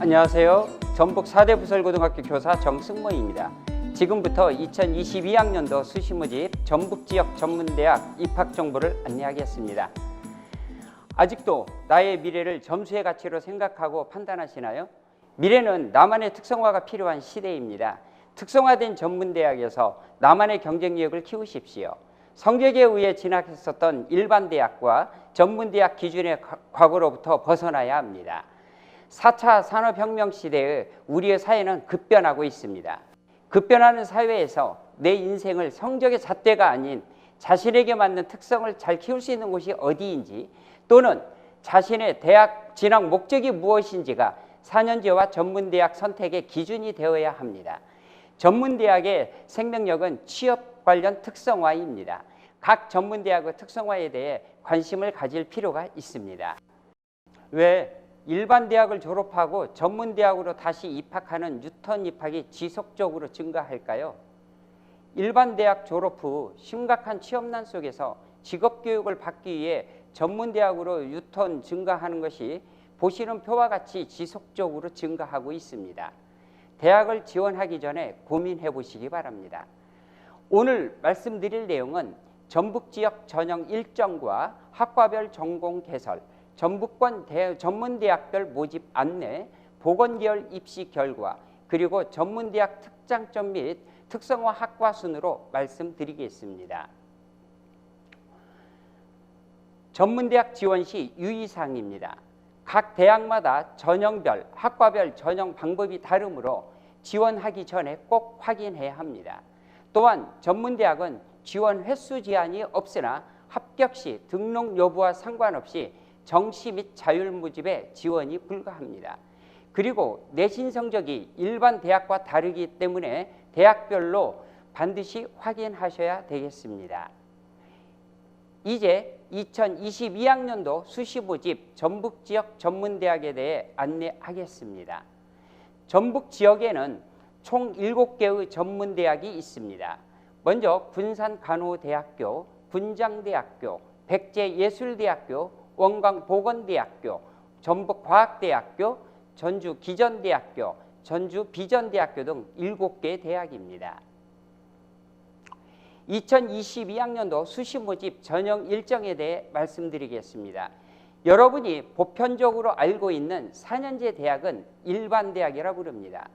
안녕하세요. 전북 4대 부설고등학교 교사 정승모입니다. 지금부터 2022학년도 수시 모집 전북지역 전문대학 입학 정보를 안내하겠습니다. 아직도 나의 미래를 점수의 가치로 생각하고 판단하시나요? 미래는 나만의 특성화가 필요한 시대입니다. 특성화된 전문대학에서 나만의 경쟁력을 키우십시오. 성적에 의해 진학했었던 일반 대학과 전문대학 기준의 과거로부터 벗어나야 합니다. 4차 산업혁명 시대의 우리의 사회는 급변하고 있습니다. 급변하는 사회에서 내 인생을 성적의 잣대가 아닌 자신에게 맞는 특성을 잘 키울 수 있는 곳이 어디인지, 또는 자신의 대학 진학 목적이 무엇인지가 4년제와 전문대학 선택의 기준이 되어야 합니다. 전문대학의 생명력은 취업 관련 특성화입니다. 각 전문대학의 특성화에 대해 관심을 가질 필요가 있습니다. 왜 일반 대학을 졸업하고 전문대학으로 다시 입학하는 유턴 입학이 지속적으로 증가할까요? 일반 대학 졸업 후 심각한 취업난 속에서 직업교육을 받기 위해 전문대학으로 유턴 증가하는 것이 보시는 표와 같이 지속적으로 증가하고 있습니다. 대학을 지원하기 전에 고민해 보시기 바랍니다. 오늘 말씀드릴 내용은 전북지역 전형 일정과 학과별 전공 개설, 전북권 전문대학별 모집 안내, 보건계열 입시 결과, 그리고 전문대학 특장점 및 특성화 학과 순으로 말씀드리겠습니다. 전문대학 지원 시 유의사항입니다. 각 대학마다 전형별, 학과별 전형 방법이 다르므로 지원하기 전에 꼭 확인해야 합니다. 또한 전문대학은 지원 횟수 제한이 없으나 합격 시 등록 여부와 상관없이 정시 및 자율모집에 지원이 불가합니다. 그리고 내신 성적이 일반 대학과 다르기 때문에 대학별로 반드시 확인하셔야 되겠습니다. 이제 2022학년도 수시 모집 전북지역 전문대학에 대해 안내하겠습니다. 전북 지역에는 총 7개의 전문대학이 있습니다. 먼저 군산간호대학교, 군장대학교, 백제예술대학교, 원광보건대학교, 전북과학대학교, 전주기전대학교, 전주비전대학교 등 7개 대학입니다. 2022학년도 수시 모집 전형 일정에 대해 말씀드리겠습니다. 여러분이 보편적으로 알고 있는 4년제 대학은 일반 대학이라고 부릅니다.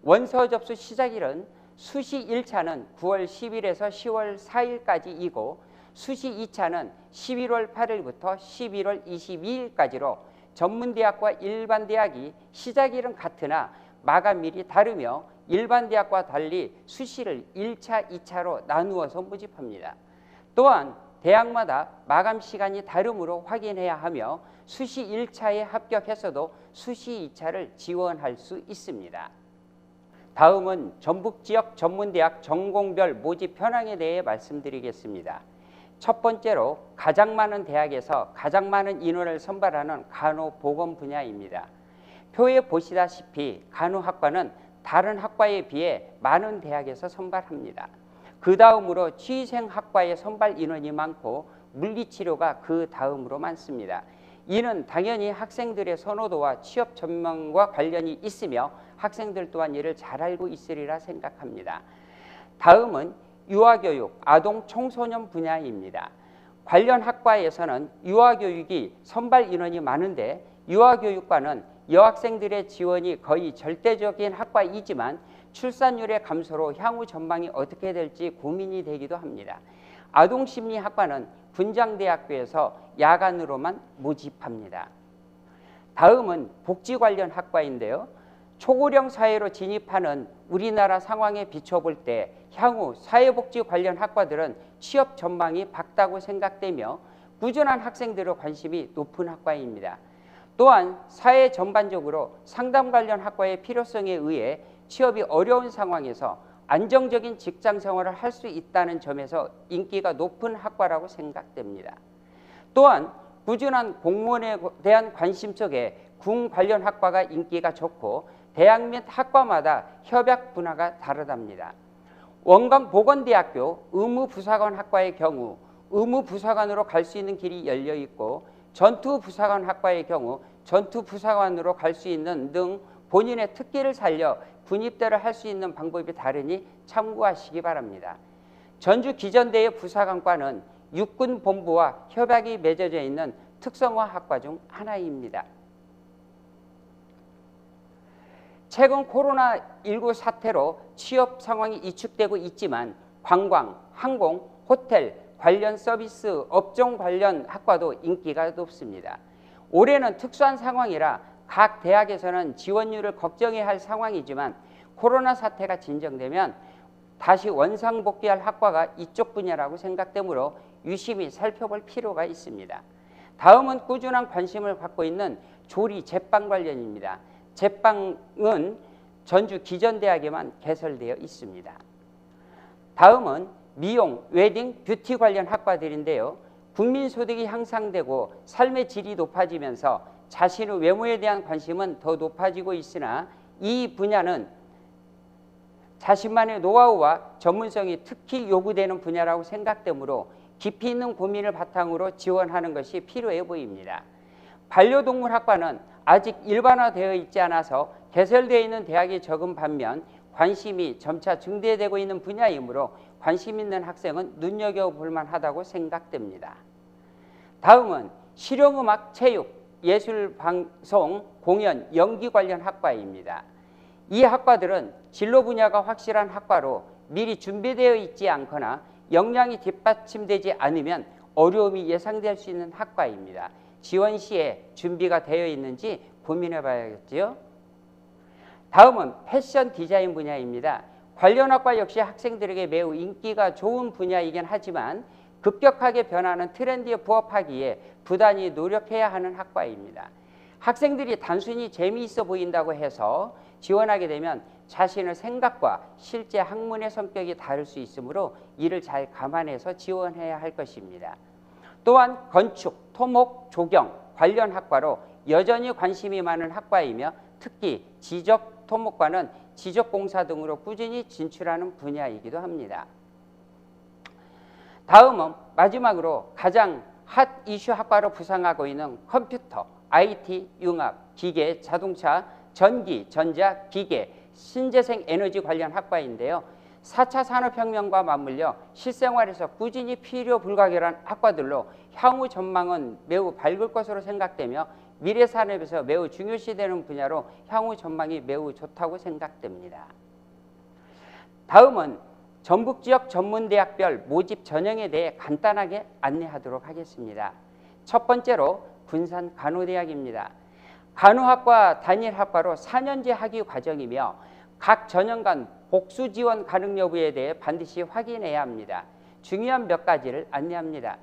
원서 접수 시작일은 수시 1차는 9월 10일에서 10월 4일까지이고 수시 2차는 11월 8일부터 11월 22일까지로 전문대학과 일반 대학이 시작일은 같으나 마감일이 다르며 일반 대학과 달리 수시를 1차, 2차로 나누어서 모집합니다. 또한 대학마다 마감 시간이 다르므로 확인해야 하며 수시 1차에 합격했어도 수시 2차를 지원할 수 있습니다. 다음은 전북지역 전문대학 전공별 모집 현황에 대해 말씀드리겠습니다. 첫 번째로 가장 많은 대학에서 가장 많은 인원을 선발하는 간호보건 분야입니다. 표에 보시다시피 간호학과는 다른 학과에 비해 많은 대학에서 선발합니다. 그 다음으로 취생학과의 선발 인원이 많고 물리치료가 그 다음으로 많습니다. 이는 당연히 학생들의 선호도와 취업 전망과 관련이 있으며 학생들 또한 이를 잘 알고 있으리라 생각합니다. 다음은 유아교육, 아동 청소년 분야입니다. 관련 학과에서는 유아교육이 선발 인원이 많은데 유아교육과는 여학생들의 지원이 거의 절대적인 학과이지만 출산율의 감소로 향후 전망이 어떻게 될지 고민이 되기도 합니다. 아동심리학과는 군장대학교에서 야간으로만 모집합니다. 다음은 복지 관련 학과인데요. 초고령 사회로 진입하는 우리나라 상황에 비춰볼 때 향후 사회복지 관련 학과들은 취업 전망이 밝다고 생각되며 꾸준한 학생들의 관심이 높은 학과입니다. 또한 사회 전반적으로 상담 관련 학과의 필요성에 의해 취업이 어려운 상황에서 안정적인 직장 생활을 할 수 있다는 점에서 인기가 높은 학과라고 생각됩니다. 또한 꾸준한 공무원에 대한 관심 속에 군 관련 학과가 인기가 좋고 대학 및 학과마다 협약 분야가 다르답니다. 원광보건대학교 의무부사관 학과의 경우 의무부사관으로 갈 수 있는 길이 열려 있고 전투부사관 학과의 경우 전투부사관으로 갈 수 있는 등 본인의 특기를 살려 군입대를 할 수 있는 방법이 다르니 참고하시기 바랍니다. 전주 기전대의 부사관과는 육군본부와 협약이 맺어져 있는 특성화 학과 중 하나입니다. 최근 코로나19 사태로 취업 상황이 위축되고 있지만 관광, 항공, 호텔 관련 서비스 업종 관련 학과도 인기가 높습니다. 올해는 특수한 상황이라 각 대학에서는 지원율을 걱정해야 할 상황이지만 코로나 사태가 진정되면 다시 원상복귀할 학과가 이쪽 분야라고 생각되므로 유심히 살펴볼 필요가 있습니다. 다음은 꾸준한 관심을 갖고 있는 조리 제빵 관련입니다. 제빵은 전주 기전대학에만 개설되어 있습니다. 다음은 미용, 웨딩, 뷰티 관련 학과들인데요. 국민소득이 향상되고 삶의 질이 높아지면서 자신의 외모에 대한 관심은 더 높아지고 있으나 이 분야는 자신만의 노하우와 전문성이 특히 요구되는 분야라고 생각되므로 깊이 있는 고민을 바탕으로 지원하는 것이 필요해 보입니다. 반려동물 학과는 아직 일반화되어 있지 않아서 개설되어 있는 대학이 적은 반면 관심이 점차 증대되고 있는 분야이므로 관심 있는 학생은 눈여겨볼 만하다고 생각됩니다. 다음은 실용음악, 체육, 예술방송, 공연, 연기 관련 학과입니다. 이 학과들은 진로 분야가 확실한 학과로 미리 준비되어 있지 않거나 역량이 뒷받침되지 않으면 어려움이 예상될 수 있는 학과입니다. 지원 시에 준비가 되어 있는지 고민해 봐야겠지요. 다음은 패션 디자인 분야입니다. 관련 학과 역시 학생들에게 매우 인기가 좋은 분야이긴 하지만 급격하게 변하는 트렌드에 부합하기에 부단히 노력해야 하는 학과입니다. 학생들이 단순히 재미있어 보인다고 해서 지원하게 되면 자신의 생각과 실제 학문의 성격이 다를 수 있으므로 이를 잘 감안해서 지원해야 할 것입니다. 또한 건축, 토목, 조경 관련 학과로 여전히 관심이 많은 학과이며 특히 지적 토목과는 지적공사 등으로 꾸준히 진출하는 분야이기도 합니다. 다음은 마지막으로 가장 핫 이슈 학과로 부상하고 있는 컴퓨터, IT, 융합, 기계, 자동차, 전기, 전자, 기계, 신재생 에너지 관련 학과인데요. 4차 산업혁명과 맞물려 실생활에서 꾸준히 필요 불가결한 학과들로 향후 전망은 매우 밝을 것으로 생각되며 미래 산업에서 매우 중요시되는 분야로 향후 전망이 매우 좋다고 생각됩니다. 다음은 전북지역 전문대학별 모집 전형에 대해 간단하게 안내하도록 하겠습니다. 첫 번째로 군산간호대학입니다. 간호학과 단일학과로 4년제 학위 과정이며 각 전형 간 복수 지원 가능 여부에 대해 반드시 확인해야 합니다. 중요한 몇 가지를 안내합니다.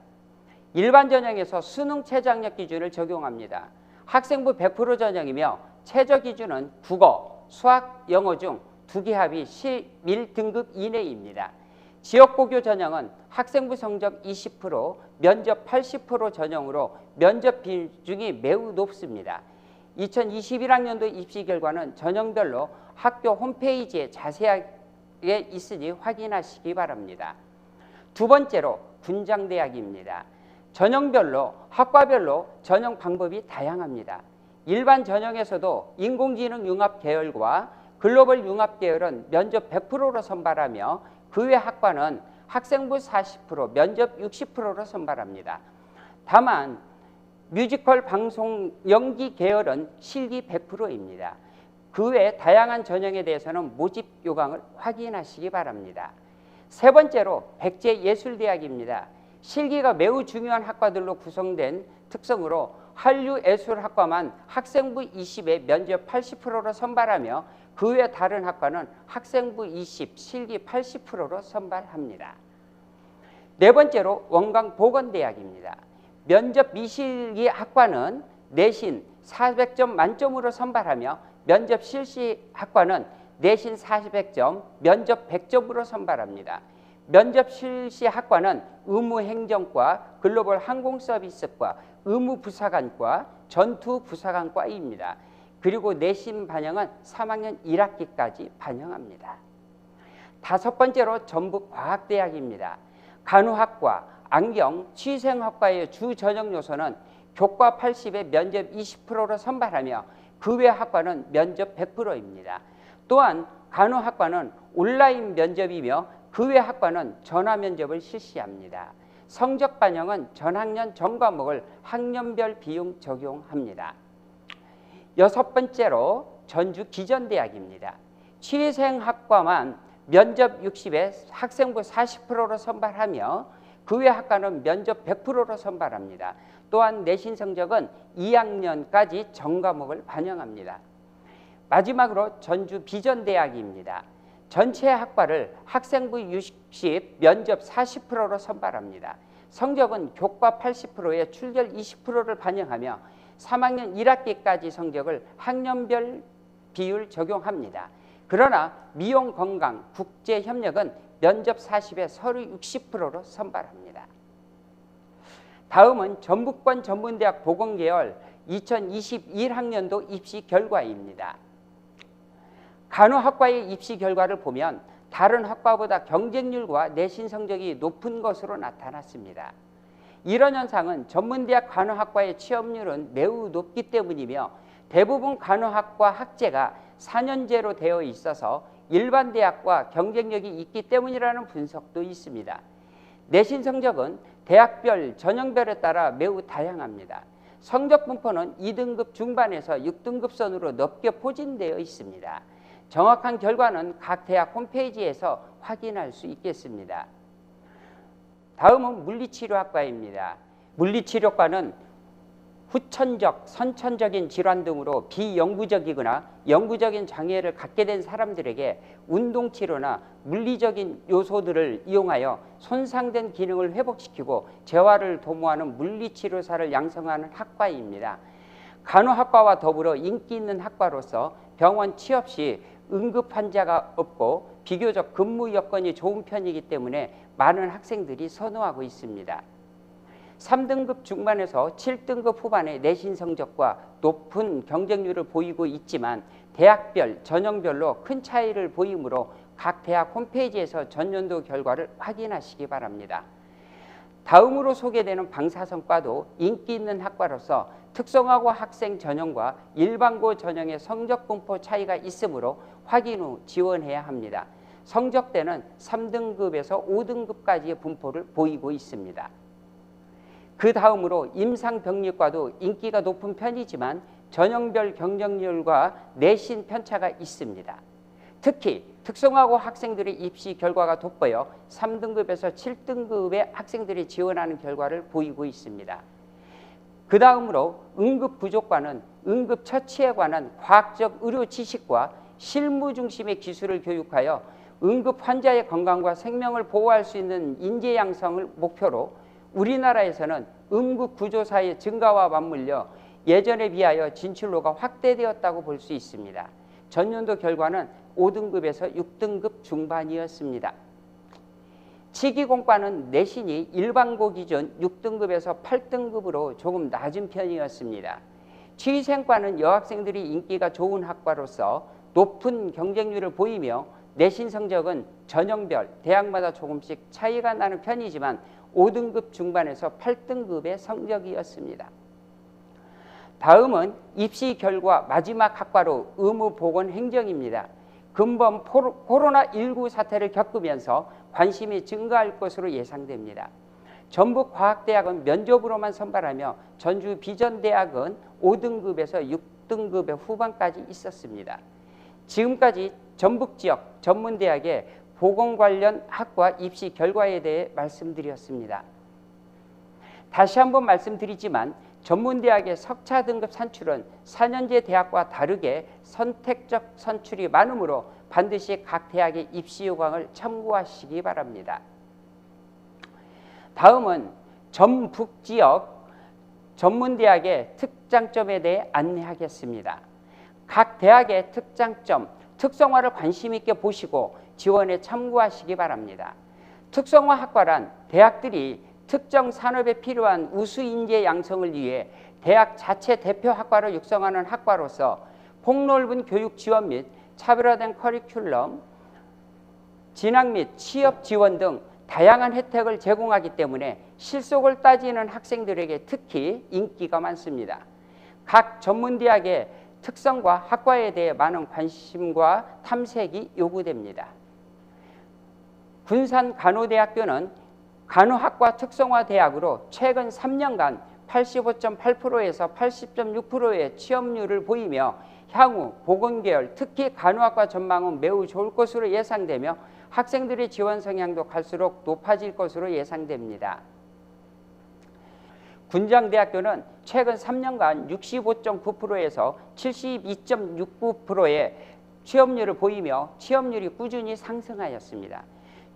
일반 전형에서 수능 최저학력 기준을 적용합니다. 학생부 100% 전형이며 최저 기준은 국어, 수학, 영어 중 2개 합이 11등급 이내입니다. 지역고교 전형은 학생부 성적 20%, 면접 80% 전형으로 면접 비중이 매우 높습니다. 2021학년도 입시 결과는 전형별로 학교 홈페이지에 자세하게 있으니 확인하시기 바랍니다. 두 번째로 군장대학입니다. 전형별로 학과별로 전형 방법이 다양합니다. 일반 전형에서도 인공지능 융합 계열과 글로벌 융합 계열은 면접 100%로 선발하며 그 외 학과는 학생부 40%, 면접 60%로 선발합니다. 다만 뮤지컬 방송 연기 계열은 실기 100%입니다. 그 외 다양한 전형에 대해서는 모집 요강을 확인하시기 바랍니다. 세 번째로 백제예술대학입니다. 실기가 매우 중요한 학과들로 구성된 특성으로 한류예술학과만 학생부 20에 면접 80%로 선발하며 그 외 다른 학과는 학생부 20, 실기 80%로 선발합니다. 네 번째로 원광보건대학입니다. 면접 미실기 학과는 내신 400점 만점으로 선발하며 면접 실시 학과는 내신 400점, 면접 100점으로 선발합니다. 면접 실시 학과는 의무행정과, 글로벌 항공서비스과, 의무부사관과, 전투부사관과입니다. 그리고 내신 반영은 3학년 1학기까지 반영합니다. 다섯 번째로 전북과학대학입니다. 간호학과, 안경, 취생학과의 주 전형 요소는 교과 80에 면접 20%로 선발하며 그 외 학과는 면접 100%입니다. 또한 간호학과는 온라인 면접이며 그 외 학과는 전화 면접을 실시합니다. 성적 반영은 전학년 전 과목을 학년별 비용 적용합니다. 여섯 번째로 전주 기전대학입니다. 취생학과만 면접 60에 학생부 40%로 선발하며 그 외 학과는 면접 100%로 선발합니다. 또한 내신 성적은 2학년까지 전 과목을 반영합니다. 마지막으로 전주 비전대학입니다. 전체 학과를 학생부 60, 면접 40%로 선발합니다. 성적은 교과 80%에 출결 20%를 반영하며 3학년 1학기까지 성적을 학년별 비율 적용합니다. 그러나 미용 건강 국제 협력은 면접 40에 서류 60%로 선발합니다. 다음은 전북권 전문대학 보건계열 2021학년도 입시 결과입니다. 간호학과의 입시 결과를 보면 다른 학과보다 경쟁률과 내신 성적이 높은 것으로 나타났습니다. 이런 현상은 전문대학 간호학과의 취업률은 매우 높기 때문이며 대부분 간호학과 학제가 4년제로 되어 있어서 일반 대학과 경쟁력이 있기 때문이라는 분석도 있습니다. 내신 성적은 대학별, 전형별에 따라 매우 다양합니다. 성적 분포는 2등급 중반에서 6등급 선으로 높게 포진되어 있습니다. 정확한 결과는 각 대학 홈페이지에서 확인할 수 있겠습니다. 다음은 물리치료학과입니다. 물리치료과는 후천적, 선천적인 질환 등으로 비영구적이거나 영구적인 장애를 갖게 된 사람들에게 운동치료나 물리적인 요소들을 이용하여 손상된 기능을 회복시키고 재활을 도모하는 물리치료사를 양성하는 학과입니다. 간호학과와 더불어 인기 있는 학과로서 병원 취업 시 응급 환자가 없고 비교적 근무 여건이 좋은 편이기 때문에 많은 학생들이 선호하고 있습니다. 3등급 중반에서 7등급 후반의 내신 성적과 높은 경쟁률을 보이고 있지만 대학별, 전형별로 큰 차이를 보이므로 각 대학 홈페이지에서 전년도 결과를 확인하시기 바랍니다. 다음으로 소개되는 방사선과도 인기 있는 학과로서 특성화고 학생 전형과 일반고 전형의 성적 분포 차이가 있으므로 확인 후 지원해야 합니다. 성적대는 3등급에서 5등급까지의 분포를 보이고 있습니다. 그 다음으로 임상병리과도 인기가 높은 편이지만 전형별 경쟁률과 내신 편차가 있습니다. 특히 특성화고 학생들의 입시 결과가 돋보여 3등급에서 7등급의 학생들이 지원하는 결과를 보이고 있습니다. 그 다음으로 응급부족과는 응급처치에 관한 과학적 의료 지식과 실무 중심의 기술을 교육하여 응급 환자의 건강과 생명을 보호할 수 있는 인재 양성을 목표로 우리나라에서는 응급구조사의 증가와 맞물려 예전에 비하여 진출로가 확대되었다고 볼 수 있습니다. 전년도 결과는 5등급에서 6등급 중반이었습니다. 치기공과는 내신이 일반고 기준 6등급에서 8등급으로 조금 낮은 편이었습니다. 취생과는 여학생들이 인기가 좋은 학과로서 높은 경쟁률을 보이며 내신 성적은 전형별, 대학마다 조금씩 차이가 나는 편이지만 5등급 중반에서 8등급의 성적이었습니다. 다음은 입시 결과 마지막 학과로 의무보건행정입니다. 근본 코로나19 사태를 겪으면서 관심이 증가할 것으로 예상됩니다. 전북과학대학은 면접으로만 선발하며 전주 비전대학은 5등급에서 6등급의 후반까지 있었습니다. 지금까지 전북지역 전문대학의 보건 관련 학과 입시 결과에 대해 말씀드렸습니다. 다시 한번 말씀드리지만 전문대학의 석차 등급 산출은 4년제 대학과 다르게 선택적 선출이 많으므로 반드시 각 대학의 입시 요강을 참고하시기 바랍니다. 다음은 전북지역 전문대학의 특장점에 대해 안내하겠습니다. 각 대학의 특장점, 특성화를 관심 있게 보시고 지원에 참고하시기 바랍니다. 특성화 학과란 대학들이 특정 산업에 필요한 우수 인재 양성을 위해 대학 자체 대표 학과로 육성하는 학과로서 폭넓은 교육 지원 및 차별화된 커리큘럼, 진학 및 취업 지원 등 다양한 혜택을 제공하기 때문에 실속을 따지는 학생들에게 특히 인기가 많습니다. 각 전문대학의 특성과 학과에 대해 많은 관심과 탐색이 요구됩니다. 군산간호대학교는 간호학과 특성화대학으로 최근 3년간 85.8%에서 80.6%의 취업률을 보이며 향후 보건계열, 특히 간호학과 전망은 매우 좋을 것으로 예상되며 학생들의 지원 성향도 갈수록 높아질 것으로 예상됩니다. 군장대학교는 최근 3년간 65.9%에서 72.69%의 취업률을 보이며 취업률이 꾸준히 상승하였습니다.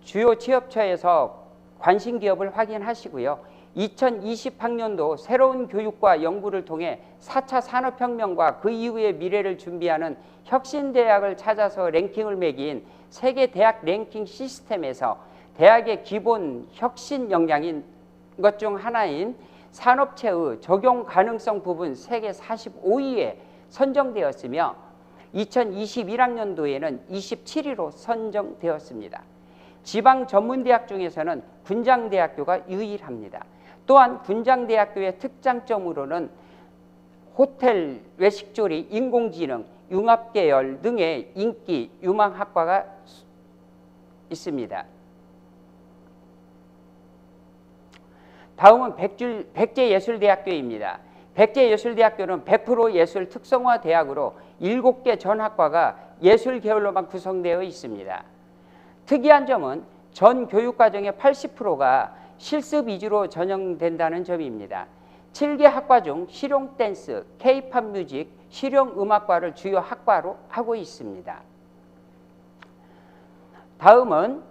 주요 취업처에서 관심 기업을 확인하시고요. 2020학년도 새로운 교육과 연구를 통해 4차 산업혁명과 그 이후의 미래를 준비하는 혁신대학을 찾아서 랭킹을 매긴 세계 대학 랭킹 시스템에서 대학의 기본 혁신 역량인 것 중 하나인 산업체의 적용 가능성 부분 세계 45위에 선정되었으며 2021학년도에는 27위로 선정되었습니다. 지방 전문대학 중에서는 군장대학교가 유일합니다. 또한 군장대학교의 특장점으로는 호텔, 외식조리, 인공지능, 융합계열 등의 인기 유망학과가 있습니다. 다음은 백제예술대학교입니다. 백제예술대학교는 100% 예술 특성화 대학으로 7개 전학과가 예술 계열로만 구성되어 있습니다. 특이한 점은 전 교육과정의 80%가 실습 위주로 전형된다는 점입니다. 7개 학과 중 실용댄스, K-팝 뮤직, 실용음악과를 주요 학과로 하고 있습니다. 다음은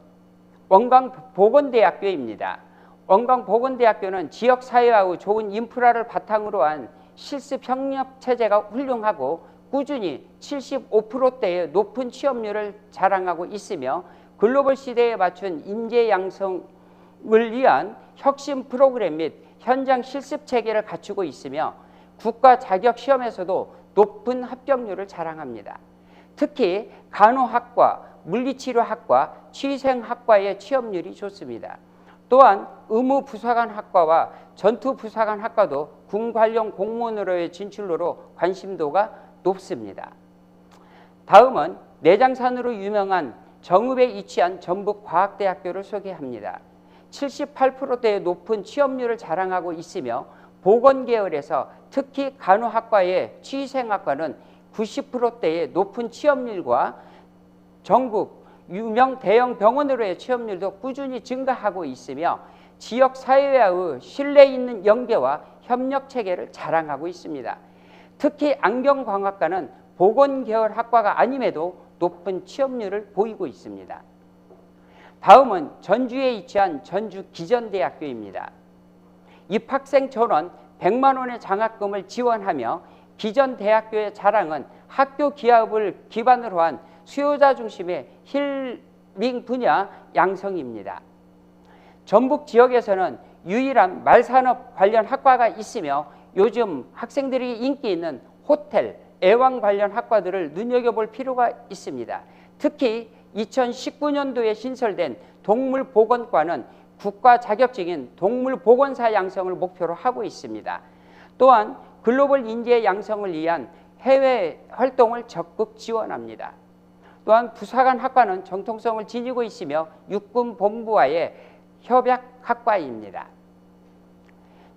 원광보건대학교입니다. 원광보건대학교는 지역사회와의 좋은 인프라를 바탕으로 한 실습 협력체제가 훌륭하고 꾸준히 75%대의 높은 취업률을 자랑하고 있으며 글로벌 시대에 맞춘 인재 양성을 위한 혁신 프로그램 및 현장 실습 체계를 갖추고 있으며 국가 자격 시험에서도 높은 합격률을 자랑합니다. 특히 간호학과, 물리치료학과, 취생학과의 취업률이 좋습니다. 또한 의무부사관학과와 전투부사관학과도 군 관련 공무원으로의 진출로로 관심도가 높습니다. 다음은 내장산으로 유명한 정읍에 위치한 전북과학대학교를 소개합니다. 78%대의 높은 취업률을 자랑하고 있으며 보건계열에서 특히 간호학과의 취생학과는 90%대의 높은 취업률과 전국 유명 대형 병원으로의 취업률도 꾸준히 증가하고 있으며 지역사회와의 신뢰 있는 연계와 협력체계를 자랑하고 있습니다. 특히 안경광학과는 보건계열 학과가 아님에도 높은 취업률을 보이고 있습니다. 다음은 전주에 위치한 전주기전대학교입니다. 입학생 전원 100만 원의 장학금을 지원하며 기전대학교의 자랑은 학교 기업을 기반으로 한 수요자 중심의 힐링 분야 양성입니다. 전북 지역에서는 유일한 말산업 관련 학과가 있으며 요즘 학생들이 인기 있는 호텔, 애완 관련 학과들을 눈여겨볼 필요가 있습니다. 특히 2019년도에 신설된 동물보건과는 국가 자격증인 동물보건사 양성을 목표로 하고 있습니다. 또한 글로벌 인재 양성을 위한 해외 활동을 적극 지원합니다. 또한 부사관학과는 정통성을 지니고 있으며 육군본부와의 협약학과입니다.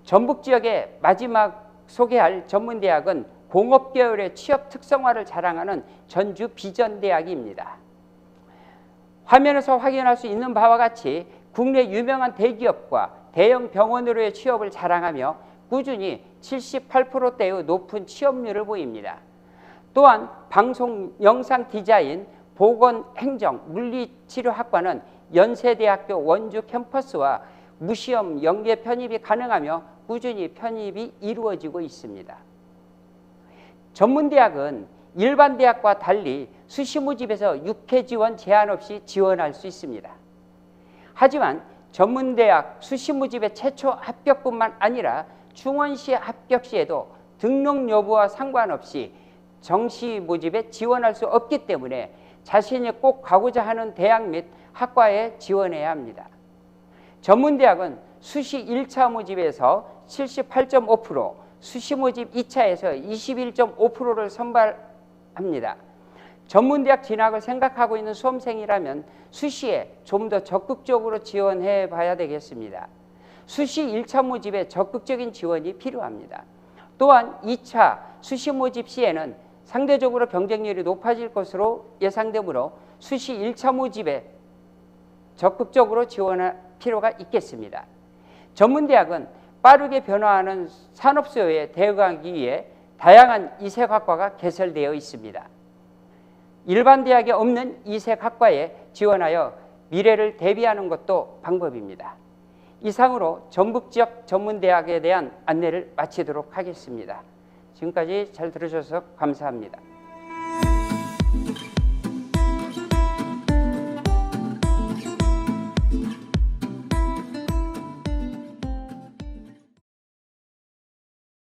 전북 지역의 마지막 소개할 전문대학은 공업계열의 취업 특성화를 자랑하는 전주비전대학입니다. 화면에서 확인할 수 있는 바와 같이 국내 유명한 대기업과 대형 병원으로의 취업을 자랑하며 꾸준히 78%대의 높은 취업률을 보입니다. 또한 방송 영상 디자인, 보건행정, 물리치료학과는 연세대학교 원주 캠퍼스와 무시험 연계 편입이 가능하며 꾸준히 편입이 이루어지고 있습니다. 전문대학은 일반 대학과 달리 수시 모집에서 육회 지원 제한 없이 지원할 수 있습니다. 하지만 전문대학 수시 모집의 최초 합격뿐만 아니라 충원시 합격 시에도 등록 여부와 상관없이 정시 모집에 지원할 수 없기 때문에 자신이 꼭 가고자 하는 대학 및 학과에 지원해야 합니다. 전문대학은 수시 1차 모집에서 78.5%, 수시 모집 2차에서 21.5%를 선발합니다. 전문대학 진학을 생각하고 있는 수험생이라면 수시에 좀 더 적극적으로 지원해 봐야 되겠습니다. 수시 1차 모집에 적극적인 지원이 필요합니다. 또한 2차 수시 모집 시에는 상대적으로 경쟁률이 높아질 것으로 예상되므로 수시 1차 모집에 적극적으로 지원할 필요가 있겠습니다. 전문대학은 빠르게 변화하는 산업 수요에 대응하기 위해 다양한 이색학과가 개설되어 있습니다. 일반 대학에 없는 이색학과에 지원하여 미래를 대비하는 것도 방법입니다. 이상으로 전북 지역 전문대학에 대한 안내를 마치도록 하겠습니다. 지금까지 잘 들어주셔서 감사합니다.